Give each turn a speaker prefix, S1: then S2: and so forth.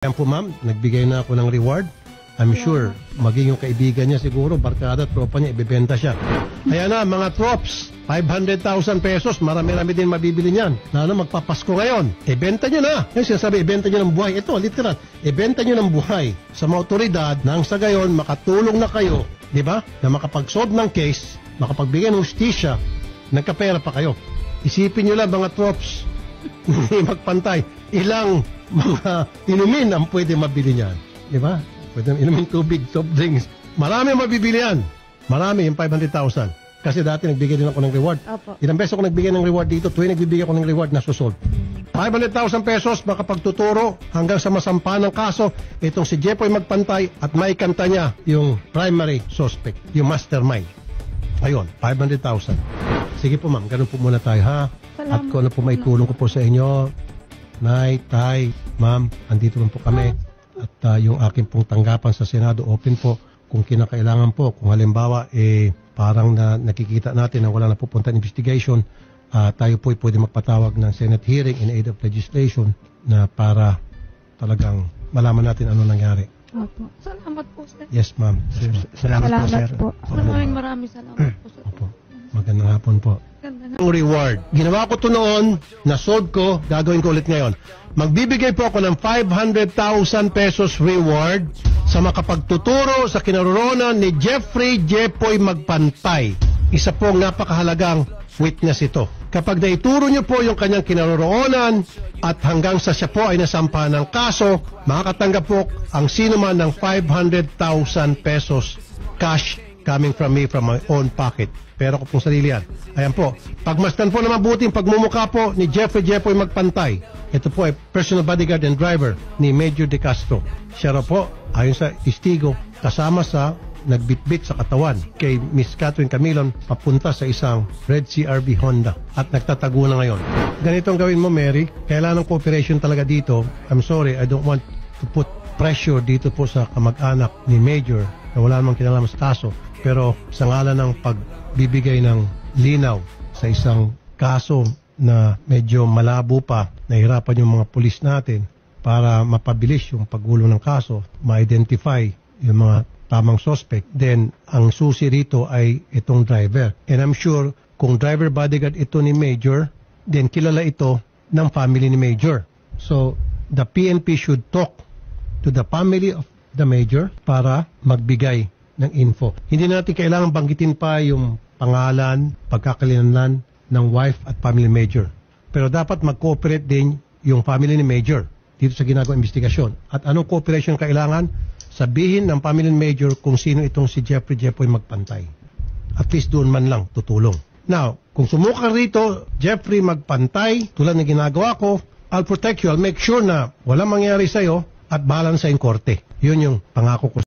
S1: Yan po ma'am, nagbigay na ako ng reward. I'm sure, maging yung kaibigan niya siguro, barkada, tropa niya, ibebenta siya. Kaya na, mga trops, 500,000 pesos, marami-rami din mabibili niyan. Lalo magpapasko ngayon, ibenta niyo na. Yung sinasabi, ibenta niyo ng buhay. Ito, literal, ibenta niyo ng buhay sa mga otoridad nang sa gayon, makatulong na kayo, di ba? Na makapag-solve ng case, makapagbigay ng hustisya, nagkapera pa kayo. Isipin niyo lang mga trops, hindi magpantay. Ilang mga inumin ang pwede mabili niyan. Di ba? Pwede inumin tubig, soft drinks. Marami mabibili yan. Marami, yung 500,000. Kasi dati nagbigay din ako ng reward.
S2: Opo.
S1: Ilang beses ako nagbigay ng reward dito, tuwing nagbibigay ako ng reward, nasusolve. 500,000 pesos, makapagtuturo hanggang sa masampa ng kaso, itong si Jepoy magpantay at maikanta niya yung primary suspect, yung mastermind. Ayun, 500,000. Sige po ma'am, ganun po muna tayo ha.
S2: Salamat.
S1: At kung ano po may tulong ko po sa inyo, Nay, Tay, Ma'am, andito lang po kami. At yung aking pong tanggapan sa Senado, open po kung kinakailangan po. Kung halimbawa, parang nakikita natin na wala na pupunta investigation, tayo po pwede magpatawag ng Senate hearing in aid of legislation na para talagang malaman natin ano nangyari.
S2: Opo. Salamat po, sir.
S1: Yes, Ma'am.
S3: Salamat po, sir.
S2: po. Maraming salamat po, sir.
S1: Opo. Magandang hapon po.
S2: Ganda na.
S1: Ang reward. Ginawa ko to noon, na-solve ko, gagawin ko ulit ngayon. Magbibigay po ako ng 500,000 pesos reward sa makapagtuturo sa kinaroroonan ni Jeffrey Jepoy Magpantay. Isa pong napakahalagang witness ito. Kapag naituro niyo po yung kanyang kinaroroonan at hanggang sa siya po ay nasampahan ng kaso, makakatanggap po ang sino man ng 500,000 pesos cash coming from me from my own pocket. Pero ko pong sarili yan. Ayan po. Pagmasdan po na mabuting pagmumukha po ni Jeffrey Jepoy Magpantay. Ito po ay personal bodyguard and driver ni Major De Castro. Siya raw po, ayon sa testigo, kasama sa nagbitbit sa katawan kay Miss Catherine Camilon papunta sa isang red CRV Honda at nagtatago na ngayon. Ganitong gawin mo, Mary. Kailangan ng cooperation talaga dito. I'm sorry, I don't want to put pressure dito po sa kamag-anak ni Major na wala namang kinalaman sa kaso. Pero sa ngalan ng pagbibigay ng linaw sa isang kaso na medyo malabo pa, nahirapan yung mga pulis natin para mapabilis yung paggulong ng kaso, ma-identify yung mga tamang suspect, then ang susi rito ay itong driver. And I'm sure kung driver bodyguard ito ni Major, then kilala ito ng family ni Major. So the PNP should talk to the family of the Major para magbigay ng info. Hindi natin kailangan banggitin pa yung pangalan, pagkakalinlan ng wife at family Major. Pero dapat mag-cooperate din yung family ni Major dito sa ginagawang investigasyon. At anong cooperation kailangan? Sabihin ng family ni Major kung sino itong si Jeffrey Jepoy Magpantay. At least doon man lang tutulong. Now, kung sumuka rito, Jeffrey Magpantay, tulad ng ginagawa ko, I'll protect you. I'll make sure na walang mangyari sa'yo at bahala sa korte. Yun yung pangako ko.